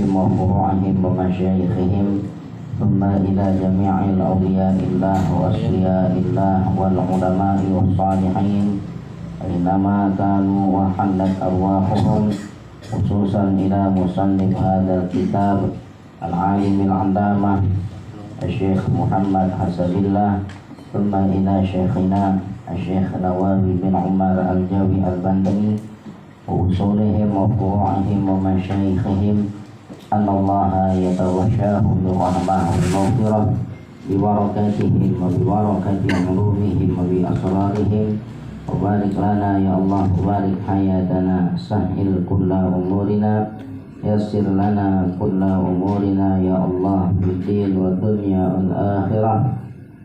أصولهم وفروعهم ومشايخهم ثم إلى جميع الأولياء الله وأصفياء الله والعلماء والصالحين أينما كانوا وحلت أرواحهم خصوصا إلى مصنف هذا الكتاب العالم العلامة الشيخ محمد حسب الله ثم إلى شيخنا الشيخ نواوي بن عمر الجوي البندري وأصولهم وفروعهم ومشايخهم أن الله يتغشاهم برحمة والمغفرة ببركاتهم وببركة علومهم وبأسرارهم وبارك لنا يا الله وبارك حياتنا سهل كل أمورنا يسر لنا كل أمورنا يا الله في الدين والدنيا والآخرة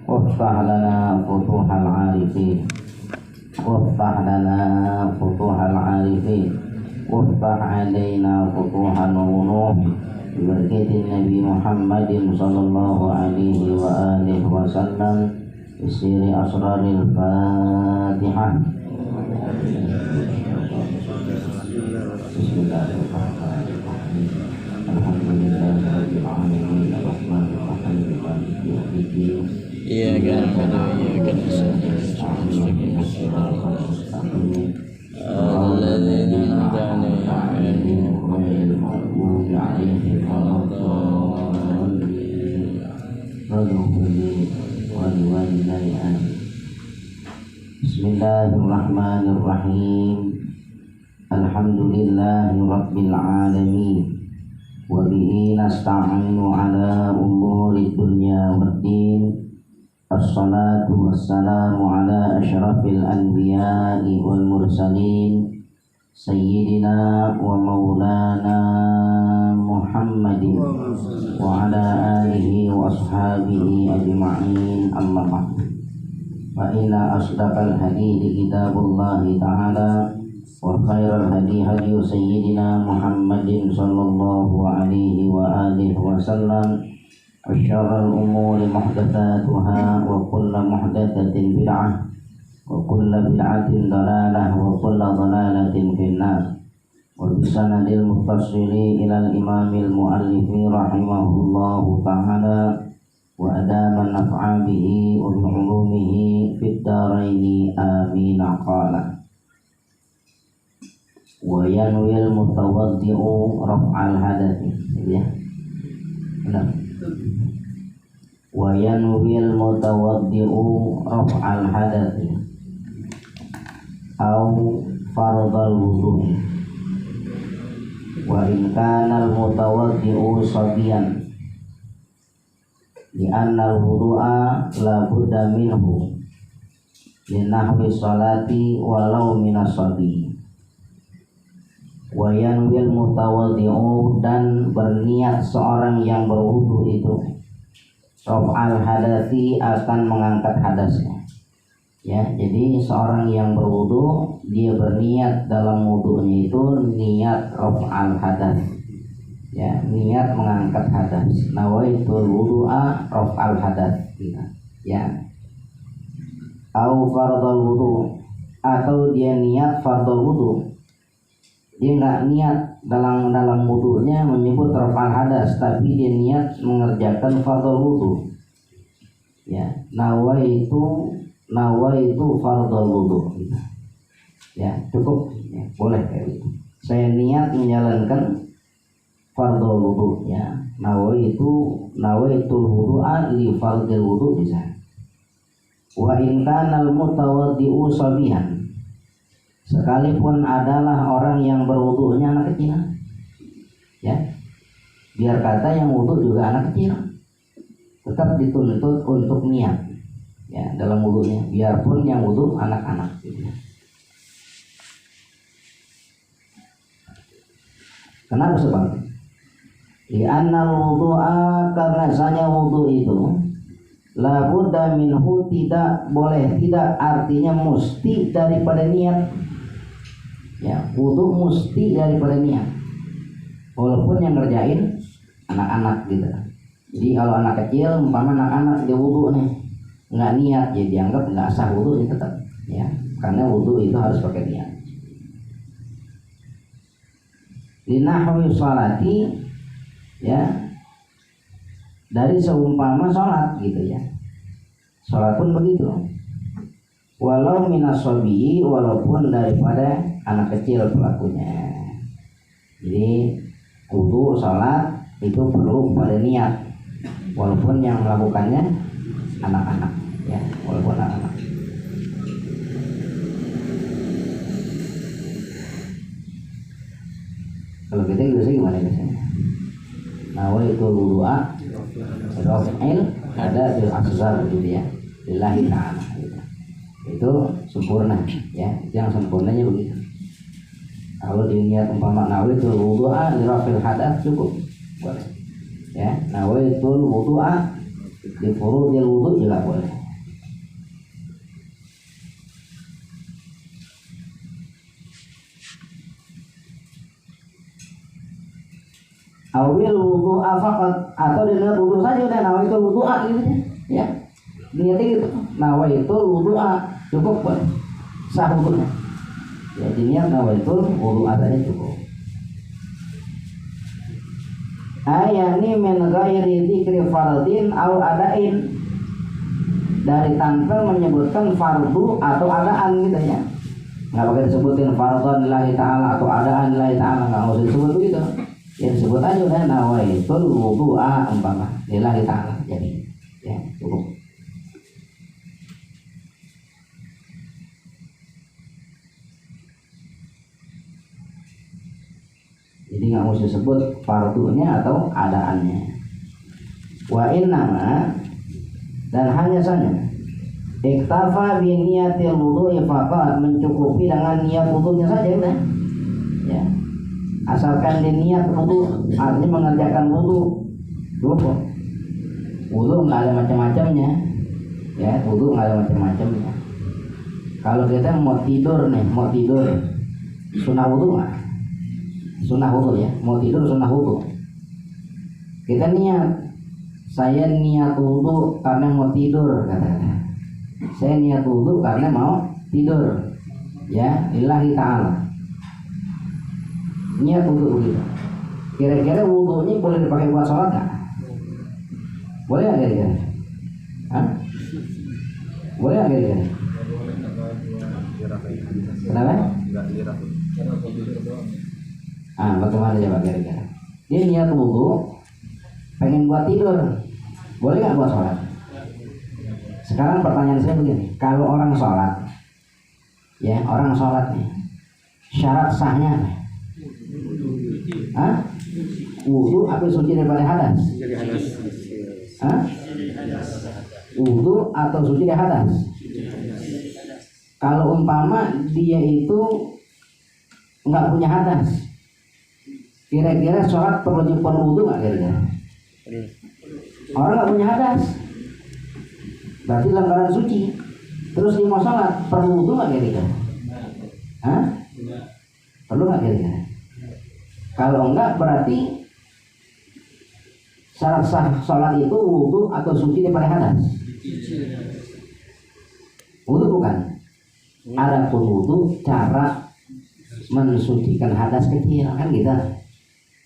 وافتح لنا فتوح العارفين وافتح لنا فتوح العارفين وافتح علينا فتوح الوضوح ببركة النبي محمد صلى الله عليه وآله وسلم بسير أسرار الفاتحة. بسم الله الرحمن الرحيم الحمد لله رب العالمين الرحمن الرحيم مالك يوم الدين إياك نعبد وإياك نستعين الذين أنعمت عليهم غير المغضوب عليهم ولا الضالين واغفر لي ولوالدي آمين. بسم الله الرحمن الرحيم الحمد لله رب العالمين وبه نستعين على أمور الدنيا والدين الصلاة والسلام على أشرف الأنبياء والمرسلين سيدنا ومولانا محمد وعلى آله وأصحابه أجمعين أما بعد فإن أصدق الحديث كتاب الله تعالى وخير الهدي هدي سيدنا محمد صلى الله عليه وآله وسلم وشر الأمور محدثاتها وكل محدثة بدعة وكل بدعة ضلالة وكل ضلالة في النار وبسند المتصل إلى الإمام المؤلف رحمه الله تعالى وأدام النفع به وبعلومه في الدارين آمين. قال وينوي المتوضئ رفع الحدث وينوي المتوضئ رفع الحدث أو فرض الوضوء وإن كان المتوضئ صبيا لأن الوضوء لا بد منه لنحو الصلاة ولو من الصبي. Wa yanwil mutawaddi'u dan berniat seorang yang berwudu itu raf'al hadathi akan mengangkat hadasnya. Ya, jadi seorang yang berwudu dia berniat dalam wudunya itu niat raf'al hadath. Ya, niat mengangkat hadas. Nawaitul wudu'a raf'al hadath. Ya. Au fardal wudu atau dia niat fardal wudu. Dia nggak niat dalam wudunya menyebut raf'al hadas, tapi dia niat mengerjakan fardhu wudu. Ya, nawaitu fardhu wudu. Ya, cukup. Ya, boleh kayak gitu. Saya niat menjalankan fardhu wudu. Ya, nawaitul wudu'a li fardhil wudu bisa. Wa in kana al-mutawaddi'u sabihan. Sekalipun adalah orang yang berwudunya anak kecil, ya, biar kata yang wudu juga anak kecil, tetap dituntut untuk niat, ya, dalam wudunya, biarpun yang wudu anak-anak. Gitu. Kenapa sebab? Di annal wudu'a karena sanya wudu itu la budda minhu tidak boleh, tidak artinya mesti daripada niat. Ya, wudu mesti daripada niat. Walaupun yang ngerjain anak-anak gitu. Jadi kalau anak kecil, umpama anak-anak dia wudu nih, nggak niat, ya dianggap nggak sah wudunya tetap. Ya, karena wudu itu harus pakai niat. Linahwi sholati ya, dari seumpama sholat gitu ya. Sholat pun begitu, walau minasobi, walaupun daripada anak kecil pelakunya. Jadi wudu sholat itu perlu pada niat, walaupun yang melakukannya anak-anak ya, walaupun anak-anak. Kalau kita biasanya gimana biasanya? Nawaitul wudu'a raf'il hadathil akbar gitu ya, lillahi ta'ala gitu. Itu sempurna ya, itu yang sempurnanya begitu. Kalau diniat umpama nawaitul wudu'a raf'il hadath cukup boleh ya. Nawaitul wudu'a di furudil wudu juga boleh. Awil wudu'a faqat, atau dengan wudu saja udah nawaitul wudu'a gitu ya. Niatnya gitu. Nawaitul wudu'a cukup buat sah wudunya. Ya niat nawaitul wudu'a saja cukup. Ayani min ghairi dzikri fardin aw adain, dari tanpa menyebutkan fardu atau adaan gitu ya. Enggak pakai disebutin fardhon lillahi ta'ala atau adaan lillahi ta'ala, enggak usah disebut begitu. Ya disebut aja udah nawaitul wudu'a umpama lillahi ta'ala, jadi ya cukup. Jadi nggak mesti sebut fardunya atau adaannya. Wa innama, dan hanya saja iktafa bi niyatil wudu'i faqat, mencukupi dengan niat wudunya saja udah ya. Asalkan dia niat wudu, artinya mengerjakan wudu cukup. Wudu nggak ada macam-macamnya ya, wudu nggak ada macam-macamnya. Kalau kita mau tidur nih, mau tidur sunnah wudu nggak? Sunnah wudu ya, mau tidur sunnah wudu. Kita niat, saya niat wudu karena mau tidur kata-kata. Saya niat wudu karena mau tidur ya, lillahi ta'ala. Niat wudu begitu. Kira-kira wudunya boleh dipakai buat sholat nggak? Boleh nggak kira-kira? Hah? Boleh nggak kira-kira? Kenapa? Bagaimana coba kira-kira? Dia niat wudu pengen buat tidur, boleh nggak buat sholat? Sekarang pertanyaan saya begini, kalau orang sholat ya, orang sholat nih, syarat sahnya nih, wudu atau suci daripada hadas? Wudu atau suci dari hadas? Kalau umpama dia itu nggak punya hadas, kira-kira sholat perlu jempol wudu nggak kira-kira? Orang nggak punya hadas, berarti dalam keadaan suci. Terus dia mau sholat perlu wudu nggak kira-kira? Perlu nggak kira-kira? Kalau enggak berarti syarat sah sholat itu wudu atau suci daripada hadas. Wudu bukan. Adapun wudu cara mensucikan hadas kecil kan gitu.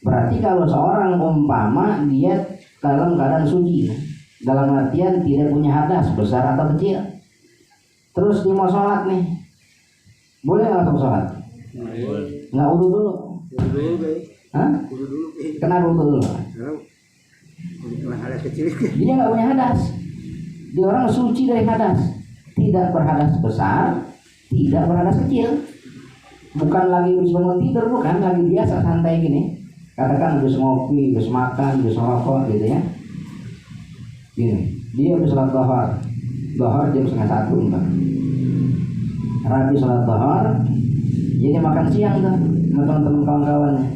Berarti kalau seorang umpama dia dalam keadaan suci, dalam artian tidak punya hadas besar atau kecil, terus dia mau sholat nih, boleh nggak langsung sholat? Nggak wudu dulu? Kenapa wudu dulu? Dia nggak punya hadas, dia orang suci dari hadas, tidak berhadas besar, tidak berhadas kecil, bukan lagi habis bangun tidur, bukan lagi biasa santai gini, katakan habis ngopi, habis makan, habis rokok gitu ya. Gini, dia habis sholat dohor jam 12:30 enggak, rapi sholat dohor, jadi makan siang tuh sama teman-teman kawan-kawannya,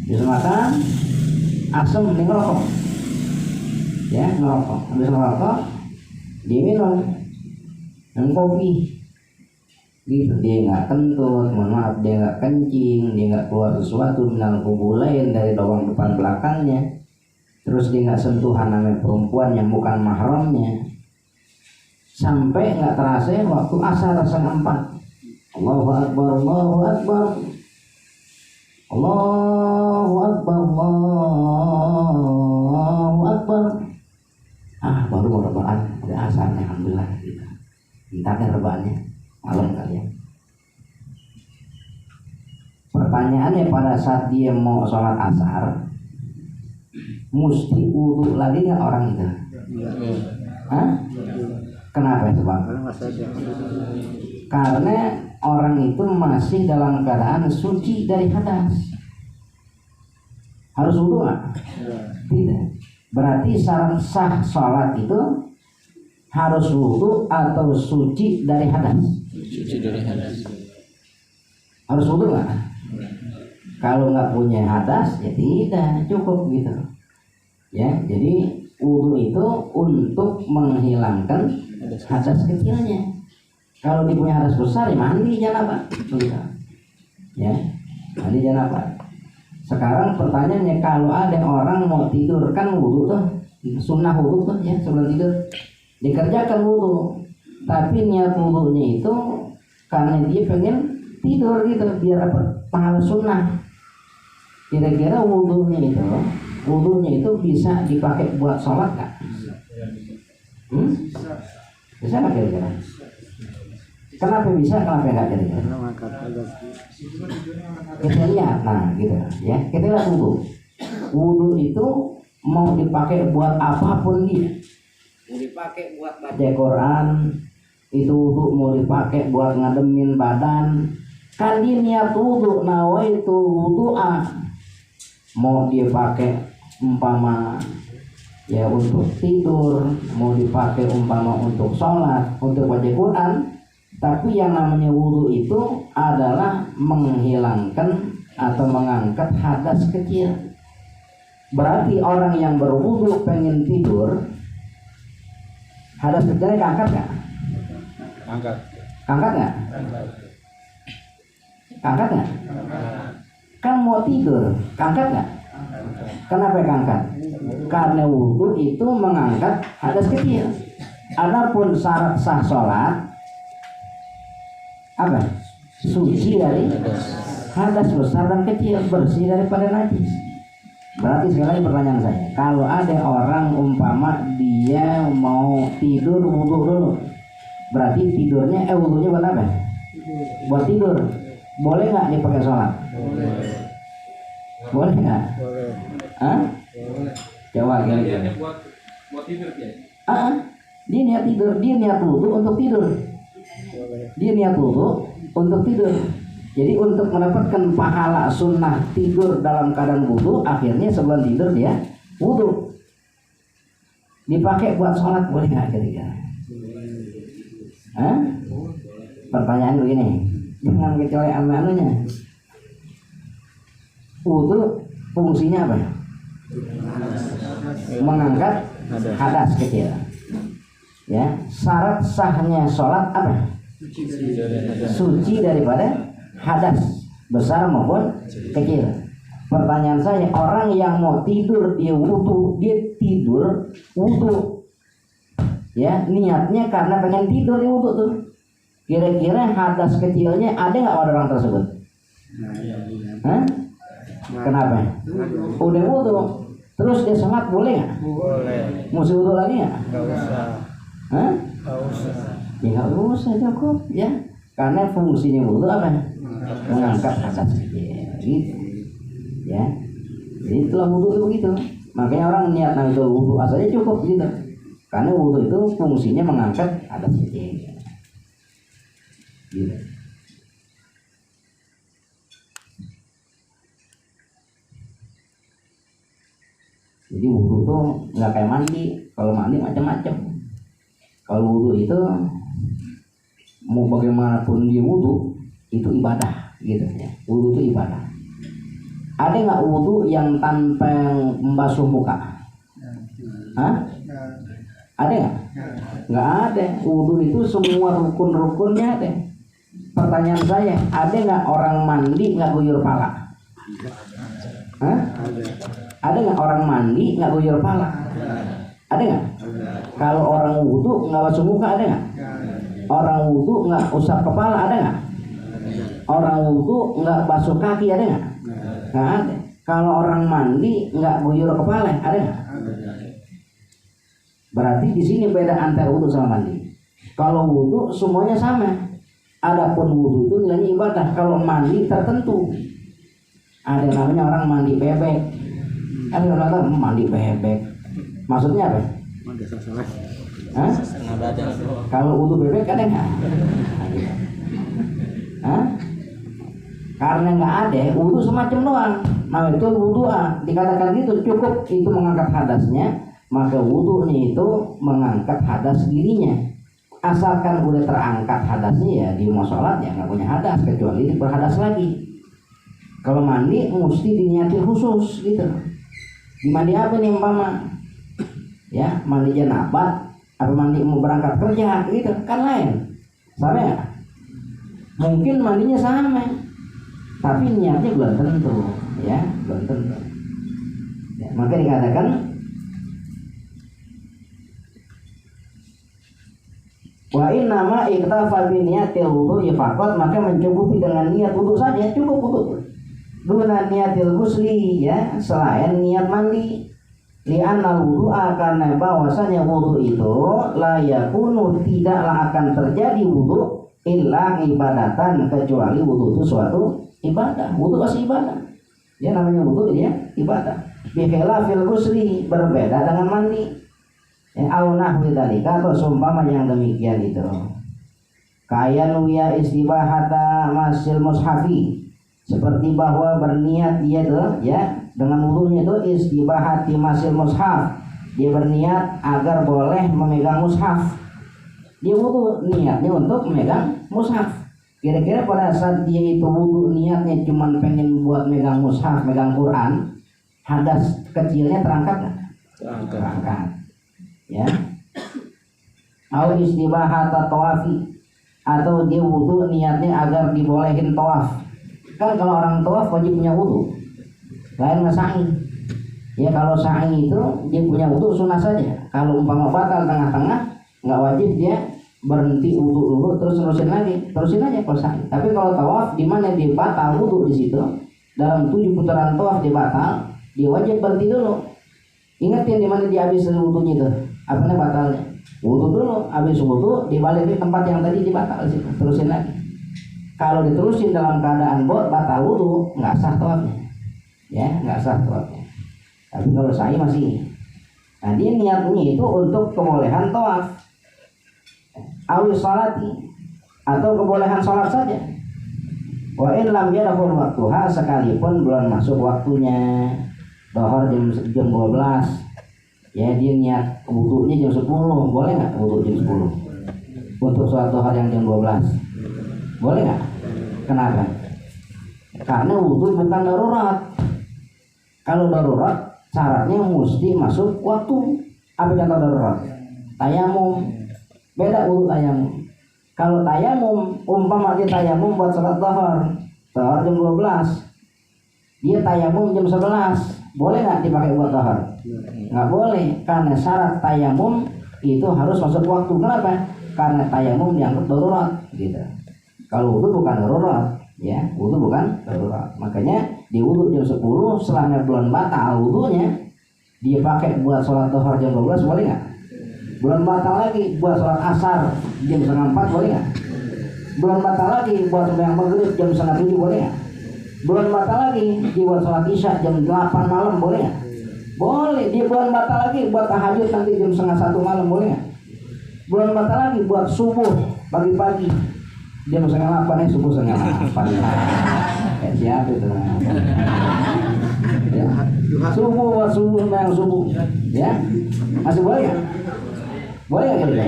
bisa makan, asem nih ngerokok, ya ngerokok, habis ngerokok dia minum kopi, gitu. Dia nggak kentut, mohon maaf, dia nggak kencing, dia nggak keluar sesuatu minal kubulain dari lubang depan belakangnya, terus dia nggak sentuhan namanya perempuan yang bukan mahramnya, sampai nggak terasa waktu asar 3:30. Allahu Akbar, Allahu Akbar, Allahu Akbar, saat dia mau sholat asar mesti wudu lagi nggak orang itu? Hah? Kenapa itu Bang? Karena orang itu masih dalam keadaan suci dari hadas. Harus wudu nggak? Tidak. Berarti syarat sah sholat itu harus wudu atau suci dari hadas? Suci dari hadas. Harus wudu nggak? Kalau nggak punya hadas ya tidak cukup gitu. Ya, jadi wudu itu untuk menghilangkan hadas kecilnya. Kalau dia punya hadas besar ya mandi janabah, begitu. Ya, mandi janabah. Sekarang pertanyaannya, kalau ada orang mau tidur kan wudu tuh sunnah wudu tuh ya sebelum tidur dikerjakan wudu, tapi niat wudunya itu karena dia pengen tidur gitu biar dapat pahala sunnah. Kira-kira wudunya itu bisa dipakai buat sholat nggak? Bisa nggak kira-kira? Kenapa bisa? Kenapa nggak kira-kira? Kita lihat, nah gitu ya. Kita lihat wudu. Wudu itu mau dipakai buat apapun dia. Mau dipakai buat baca Quran, itu wudu mau dipakai buat ngademin badan. Kan dia niat wudu, nawaitu wudu'a. Mau dia pakai umpama ya untuk tidur, mau dipakai umpama untuk sholat, untuk baca Quran, tapi yang namanya wudu itu adalah menghilangkan atau mengangkat hadas kecil. Berarti orang yang berwudu pengen tidur, hadas kecilnya keangkat nggak? Angkat nggak? Angkat nggak? Kan mau tidur, angkat nggak? Kenapa angkat? Karena wudu itu mengangkat hadas kecil. Adapun syarat sah sholat apa? Suci dari hadas besar dan kecil, bersih daripada najis. Berarti sekali lagi pertanyaan saya, kalau ada orang umpama dia mau tidur wudu dulu, berarti tidurnya wudunya buat apa? Buat tidur. Boleh nggak dipakai sholat? Boleh nggak? Hah? Coba kira-kira. Buat tidur ya? Dia niat tidur, dia niat wudu untuk tidur. Dia niat wudu untuk tidur. Jadi untuk mendapatkan pahala sunnah tidur dalam keadaan wudu, akhirnya sebelum tidur dia wudu. Dipakai buat sholat boleh nggak kira-kira? Pertanyaan begini. Jangan kecuali anunya. Wudu fungsinya apa? Mengangkat hadas kecil. Ya, syarat sahnya sholat apa? Suci daripada hadas besar maupun kecil. Pertanyaan saya, orang yang mau tidur dia wudu, dia tidur wudu. Ya, niatnya karena pengen tidur di wudu tuh. Kira-kira hadas kecilnya ada nggak pada orang tersebut? Hah? Kenapa? Udah wudu, terus dia sholat boleh nggak? Boleh. Mesti wudu lagi nggak? Nggak usah. Hah? Nggak usah. Ya nggak usah cukup ya, karena fungsinya wudu apa? Mengangkat hadas kecil, gitu. Ya, jadi itulah wudu itu begitu. Makanya orang niat itu wudu asalnya cukup gitu, karena wudu itu fungsinya mengangkat hadas kecil. Gitu. Jadi wudu tuh nggak kayak mandi. Kalau mandi macam-macam. Kalau wudu itu mau bagaimanapun dia wudu itu ibadah, gitu ya. Wudu itu ibadah. Ada nggak wudu yang tanpa membasuh muka? Hah? Ada nggak? Nggak ada. Wudu itu semua rukun-rukunnya ada. Pertanyaan saya, ada nggak orang mandi nggak guyur pala? Hah? Ada nggak orang mandi nggak guyur pala? Ada nggak? Kalau orang wudu nggak basuh muka ada nggak? Orang wudu nggak usap kepala ada nggak? Orang wudu nggak basuh kaki ada nggak? Nggak ada. Kalau orang mandi nggak guyur kepala ada nggak? Berarti di sini beda antara wudu sama mandi. Kalau wudu semuanya sama. Adapun wudu itu nilainya ibadah. Kalau mandi tertentu. Ada yang namanya orang mandi bebek. Kan orang mandi bebek. Maksudnya apa? Hah? Kalau wudu bebek ada nggak? Hah? Karena nggak ada, wudu semacam doang. Nah itu wudu dikatakan gitu, cukup itu mengangkat hadasnya, maka wudunya itu mengangkat hadas dirinya. Asalkan udah terangkat hadasnya ya di mau sholat ya nggak punya hadas kecuali berhadas lagi. Kalau mandi mesti diniatin khusus gitu. Di mandi apa nih umpama? Ya mandi janabat, apa mandi mau berangkat kerja gitu kan lain. Sama ya? Mungkin mandinya sama, tapi niatnya belum tentu, ya belum tentu. Ya, maka dikatakan wa inna ma iktafa bi niyatil wudu faqat, maka mencukupi dengan niat wudu saja, cukup wudu. Duna niatil ghusli, ya selain niat mandi. Li'anna wudu'a, karena bahwasanya wudu itu la yakunu, tidaklah akan terjadi wudu illa ibadatan, kecuali wudu itu suatu ibadah. Wudu pasti ibadah. Ya namanya wudu ya ibadah. Bi khilafil ghusli, berbeda dengan mandi. Au nahwi dzalika, atau seumpama yang demikian itu. Kayan wiya istibahata masil mushafi, seperti bahwa berniat dia tuh ya dengan wudunya itu istibahati masil mushaf, dia berniat agar boleh memegang mushaf. Dia wudu niatnya untuk memegang mushaf. Kira-kira pada saat dia itu wudu niatnya cuma pengen buat megang mushaf, megang Quran, hadas kecilnya terangkat nggak? Terangkat. Ya. Au istibahata tawafi, atau dia wudu niatnya agar dibolehin tawaf. Kan kalau orang tawaf wajib punya wudu, lain nggak sa'i. Ya kalau sa'i itu dia punya wudu sunnah saja. Kalau umpama batal tengah-tengah nggak wajib dia berhenti wudu dulu terus terusin aja kalau sa'i. Tapi kalau tawaf di mana dia batal wudu di situ, dalam 7 putaran tawaf dia batal, dia wajib berhenti dulu. Ingatin di mana dia habis wudunya itu, apa namanya batalnya? Wudu dulu, habis wudu dibalik di tempat yang tadi dibatal situ, terusin lagi. Kalau diterusin dalam keadaan batal wudu, nggak sah tawafnya, ya nggak sah tawafnya. Tapi kalau sa'i masih. Nah dia niatnya itu untuk kebolehan tawaf, awis salati, atau kebolehan salat saja. Wa in lam yadkhul waktuha, sekalipun belum masuk waktunya. Dohor jam 12, ya dia niat wudunya jam 10, boleh nggak wudu jam 10 untuk sholat dohor yang jam 12? Boleh nggak? Kenapa? Karena wudu bukan darurat. Kalau darurat syaratnya mesti masuk waktu. Apa contoh darurat? Tayamum. Beda wudu tayamum. Kalau tayamum, umpama dia tayamum buat sholat dohor jam 12, dia tayamum jam 11, boleh nggak dipakai buat dohor? Nggak boleh, karena syarat tayamum itu harus masuk waktu. Kenapa? Karena tayamum dianggap darurat gitu. Kalau wudu bukan darurat, ya wudu bukan darurat. Makanya di wudu jam 10 selama belum batal wudunya, dia pakai buat sholat dohor jam 12, boleh nggak? Belum batal lagi buat sholat asar jam 3:30, boleh nggak? Belum batal lagi buat sembahyang maghrib jam 6:30, boleh nggak? Belum batal lagi dibuat sholat isya jam 8 malam, boleh nggak? Boleh. Dia belum batal lagi buat tahajud nanti jam 12:30 malam, boleh nggak? Belum batal lagi buat subuh pagi-pagi jam 7:30, subuh 7:30. Kayak siapa itu? Ya. Subuh buat subuh, sembahyang subuh, ya masih boleh nggak? Boleh nggak kira-kira?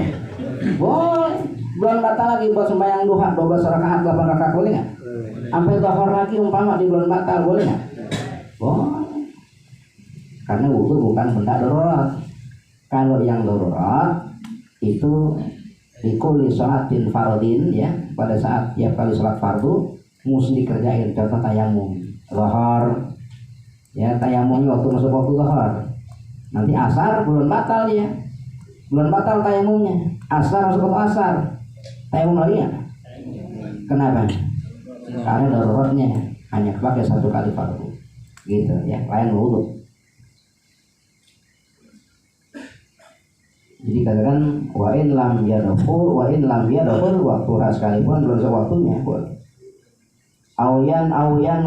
Boleh. Belum batal lagi buat sembahyang duha 12 rakaat 8 rakaat, boleh nggak? Sampai dohor lagi umpama di bulan batal, boleh nggak? Boleh. Karena wudu bukan benda darurat. Kalau yang darurat itu dikuli sholatin fardin, ya pada saat tiap kali sholat fardu mesti dikerjain. Contoh tayamum, dohor, ya tayamumnya waktu masuk waktu dohor. Nanti asar bulan batal dia, bulan batal tayamumnya. Asar masuk waktu asar, tayamum lagi ya? Kenapa? Karena daruratnya hanya pakai 1 kali fardu, gitu ya, lain wudu. Jadi katakan wa in lam yadkhul waktuha, sekalipun belum waktunya boleh. Auyan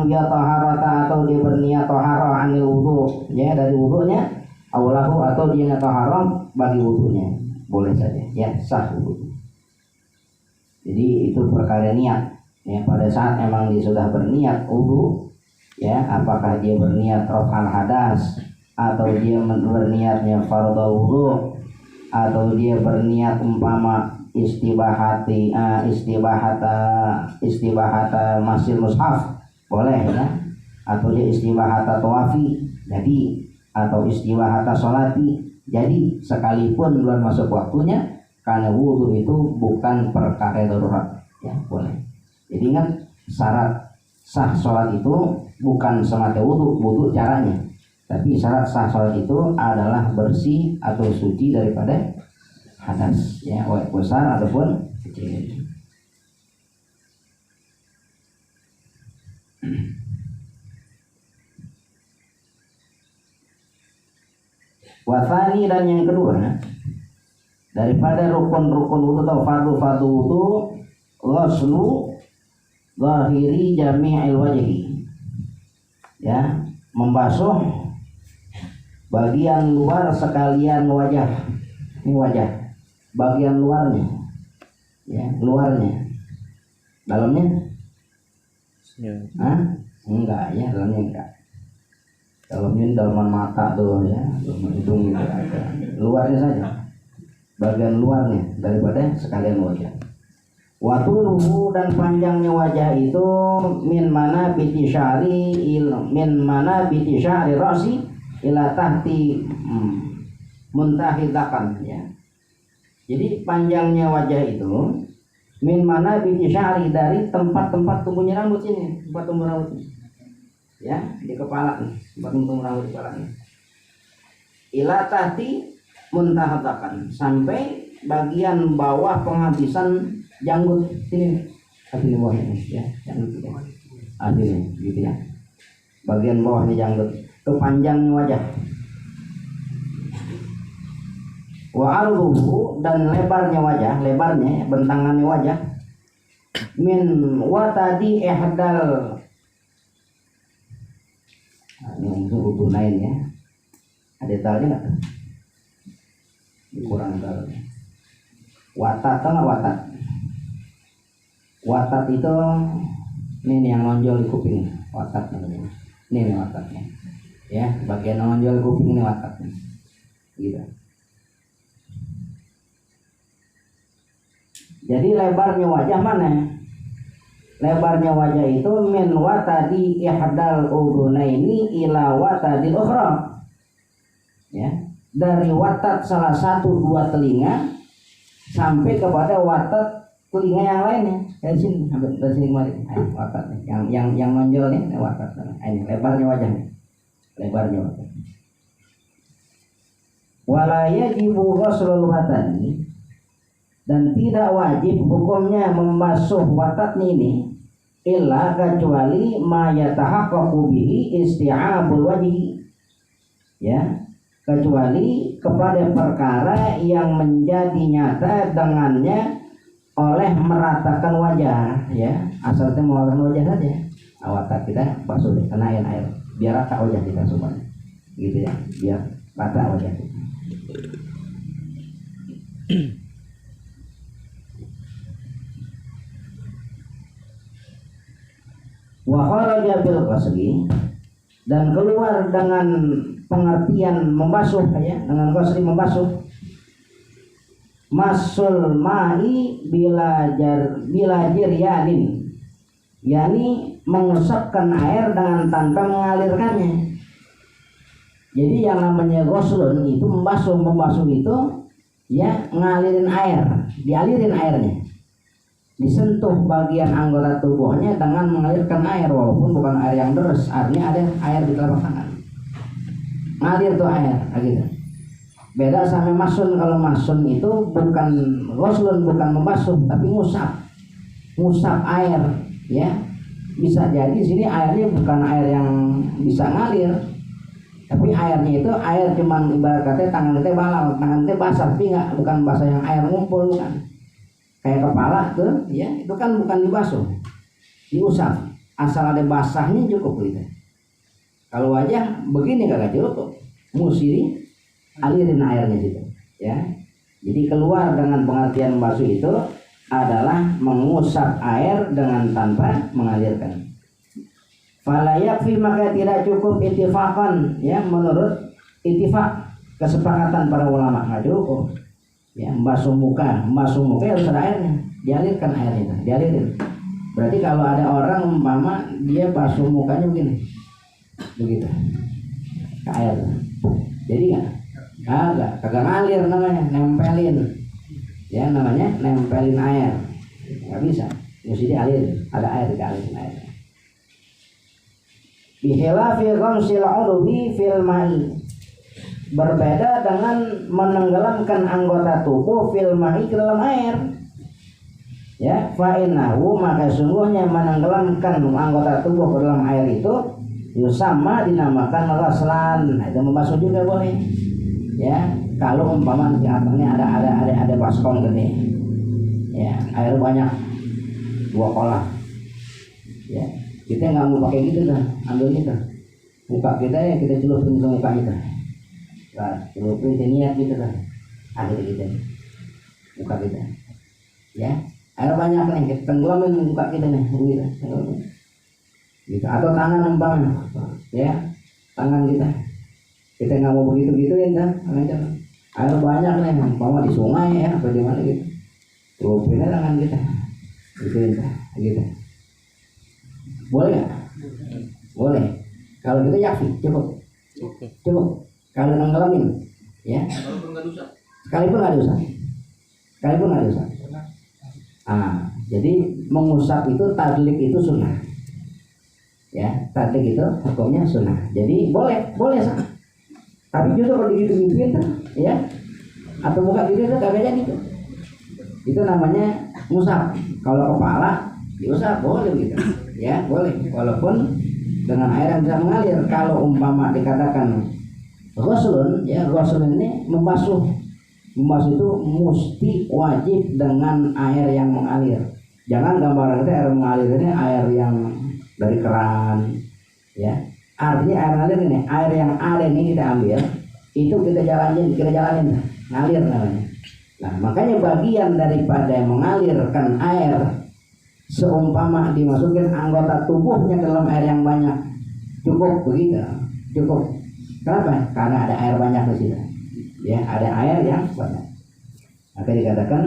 ya taharata atau dia berniat taharah anil wudu ya dari wudunya, aulahu atau dia taharah bagi wudunya, boleh saja ya sah wudu. Jadi itu perkara niat ya, pada saat emang dia sudah berniat wudu ya, apakah dia berniat raf'al hadas atau dia berniatnya fardhu wudu atau dia berniat umpama istibahata masjid mushaf boleh ya, atau dia istibahata tawafi jadi, atau istibahata sholati jadi, sekalipun belum masuk waktunya, karena wudu itu bukan perkara darurat ya boleh. Jadi ingat syarat sah sholat itu bukan semata wudu caranya, tapi syarat sah sholat itu adalah bersih atau suci daripada hadas ya, baik besar ataupun kecil. Wathani dan yang kedua daripada rukun-rukun wudu atau fardu wudu, ghuslu zahiri jami'il wajhi ya, membasuh bagian luar sekalian wajah. Ini wajah bagian luarnya ya, luarnya, dalamnya enggak ya, dalamnya dalaman mata tuh ya, dalaman hidung gitu ada, luarnya saja, bagian luarnya daripada sekalian wajah. Watuluhu dan panjangnya wajah itu min mana biti syari rasi ila tahti muntahidakan ya. Jadi panjangnya wajah itu min mana biti syari dari tempat-tempat tumbuhnya rambut ini, tempat tumbuh rambut ini. Ya, di kepala nih, tempat tumbuh rambut di kepala ini. Ila tahti muntahidakan sampai bagian bawah penghabisan janggut sini, sini bawah ini ya, janggut ini, gitu ya. Bagian bawahnya janggut, kepanjangnya wajah. Wa arduhu dan lebarnya wajah, lebarnya bentangannya wajah. Min watadi ihdal. Ini untuk utunain ya. Ada talnya enggak? Kurang talnya. Watat atau enggak watat? Watat itu ini yang nonjol di kuping, watat namanya. Ini watatnya. Ya, bagian nonjol di kuping ini watatnya. Gitu. Jadi lebarnya wajah mana? Lebarnya wajah itu min watadi ihdal udunaini ila watadil ukhra. Ya, dari watat salah satu dua telinga sampai kepada watat telinga yang lainnya. Dari sini sampai dari sini kemari. Watatnya. Yang menonjol nih watat. Ini lebarnya wajahnya. Lebarnya wajah. Wala yajibu ghuslul watani, dan tidak wajib hukumnya membasuh watatnya ini illa kecuali ma yatahaqqaqu bihi isti'abul wajhi ya, kecuali kepada perkara yang menjadi nyata dengannya oleh meratakan wajah ya, asalnya meratakan wajah saja. Watat kita basuh kenain air biar rata wajah kita semuanya gitu ya, biar rata wajah kita. Wa kharaja bil qasri, dan keluar dengan pengertian membasuh ya, dengan qasri membasuh masul ma'i bila jiryanin, yakni mengusapkan air dengan tanpa mengalirkannya. Jadi yang namanya ghuslun itu membasuh itu ya, ngalirin air, dialirin airnya, disentuh bagian anggota tubuhnya dengan mengalirkan air, walaupun bukan air yang deras, artinya ada air di telapak tangan, ngalir tuh air gitu. Beda sama masun. Kalau masun itu bukan ghuslun, bukan membasuh, tapi ngusap air ya. Bisa jadi sini airnya bukan air yang bisa ngalir, tapi airnya itu air cuman ibarat katanya tangan teh balau, tangan teh basah, tapi nggak, bukan basah yang air ngumpul, bukan. Kayak kepala tuh ya, itu kan bukan dibasuh, diusap asal ada basahnya cukup gitu. Kalau wajah begini kagak cukup, mesti alirin airnya gitu ya. Jadi keluar dengan pengertian membasuh itu adalah mengusap air dengan tanpa mengalirkan. Fala yakfi, maka tidak cukup ittifaqan ya, menurut ittifaq kesepakatan para ulama nggak cukup ya. Membasuh muka harus ada airnya, dialirkan airnya itu, dialirin. Berarti kalau ada orang umpama dia basuh mukanya begini begitu ke air, jadi kagak ngalir, namanya nempelin ya, namanya nempelin air, nggak bisa, mesti dialirin, ada air dialirin air. Bihilafi ghamsil udwi fil ma'i, berbeda dengan menenggelamkan anggota tubuh fil ma'i ke dalam air ya. Fa innahu, maka sungguhnya menenggelamkan anggota tubuh ke dalam air itu yusama, dinamakan ghaslan. Nah, itu membasuh juga boleh ya. Kalau umpama di atasnya ada baskom gede ya, air banyak 2 kolam ya, kita nggak mau pakai gitu dah, ambil gitu muka kita ya, kita celupin ke muka kita, nah, celupin niat gitu dah, akhirnya gitu muka kita ya, air banyak nih, kita tenggelamin muka kita nih gitu. Atau tangan umpama ya, tangan kita nggak mau begitu gituin kan, air banyak nih umpama di sungai ya, atau di mana gitu, celupin tangan kita gituin gitu. Boleh nggak? Boleh. Kalau kita yakin cukup. Kalau nenggelamin, ya. Sekalipun nggak dosa. Jadi mengusap itu, tadlik itu sunnah. Ya, tadlik itu hukumnya sunnah. Jadi boleh sah. Tapi justru kalau digitu-gituin kan, ya. Atau muka gitu kagak jadi gitu. Itu namanya ngusap. Kalau kepala diusap boleh gitu. Ya boleh, walaupun dengan air yang bisa mengalir. Kalau umpama dikatakan ghuslun, ya ghuslun ini membasuh itu mesti wajib dengan air yang mengalir. Jangan gambaran kita air mengalir ini air yang dari keran ya. Artinya air mengalir ini, air yang ada ini kita ambil, itu kita jalanin ngalir namanya. Nah makanya bagian daripada mengalirkan air, seumpama dimasukin anggota tubuhnya ke dalam air yang banyak, cukup begitu, cukup. Kenapa? Karena ada air banyak di situ. Ya, ada air yang banyak. Maka dikatakan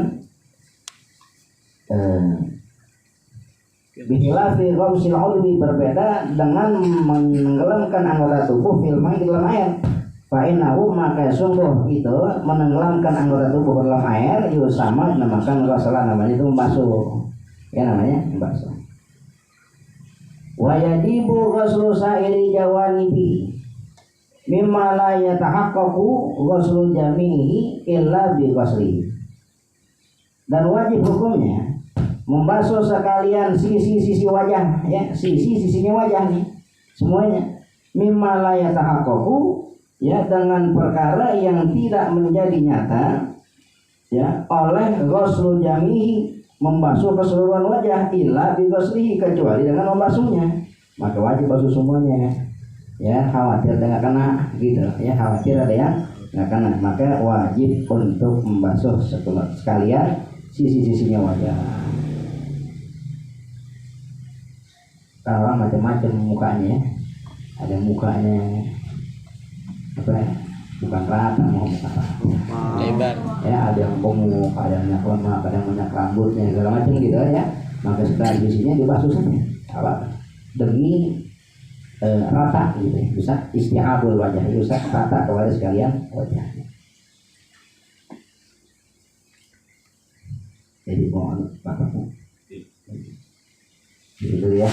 bihilafi ghamsil udwi, berbeda dengan menenggelamkan anggota tubuh fil ma'i di dalam air. Fa innahu, maka sungguh itu menenggelamkan anggota tubuh dalam air yusama, dinamakan ghaslan, namanya itu membasuh. Ya namanya membasuh. Wa yajibu ghuslu sa'iri jawanibi mimma la yatahaqqaqu ghuslu jami'i illa bi ghusli. Dan wajib hukumnya membasuh sekalian sisi-sisi wajah ya, sisi-sisinya wajah nih semuanya, mimma la yatahaqqaqu ya, dengan perkara yang tidak menjadi nyata ya oleh ghuslu jami'i, membasuh keseluruhan wajah, illa bi ghuslihi, kecuali dengan membasuhnya. Maka wajib basuh semuanya ya, khawatir ada nggak kena gitu ya, khawatir ada yang nggak kena, maka wajib untuk membasuh sekalian sisi-sisinya wajah. Kalau macam-macam mukanya, ada mukanya apa ya, bukan rata, mau muka lebar ya, ada yang gemuk, ada yang banyak lemak, ada yang banyak rambutnya, segala macam gitu ya. Maka setelah sisinya dibasuh saja apa demi rata gitu ya, bisa istihabul wajah, bisa rata kepada sekalian wajahnya. Jadi mohon bapaknya itu ya.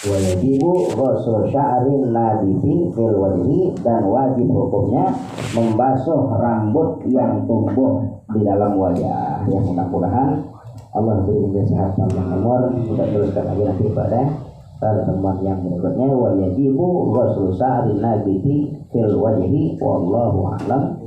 Wa yajibu ghuslu sya'rin labisi fil wajhi, dan wajib hukumnya membasuh rambut yang tumbuh di dalam wajah. Ya, mudah-mudahan Allah beri sehat panjang umur, kita teruskan lagi nanti pada teman yang berikutnya. Wa yajibu ghuslu sya'rin labisi fil wajhi wallahu a'lam.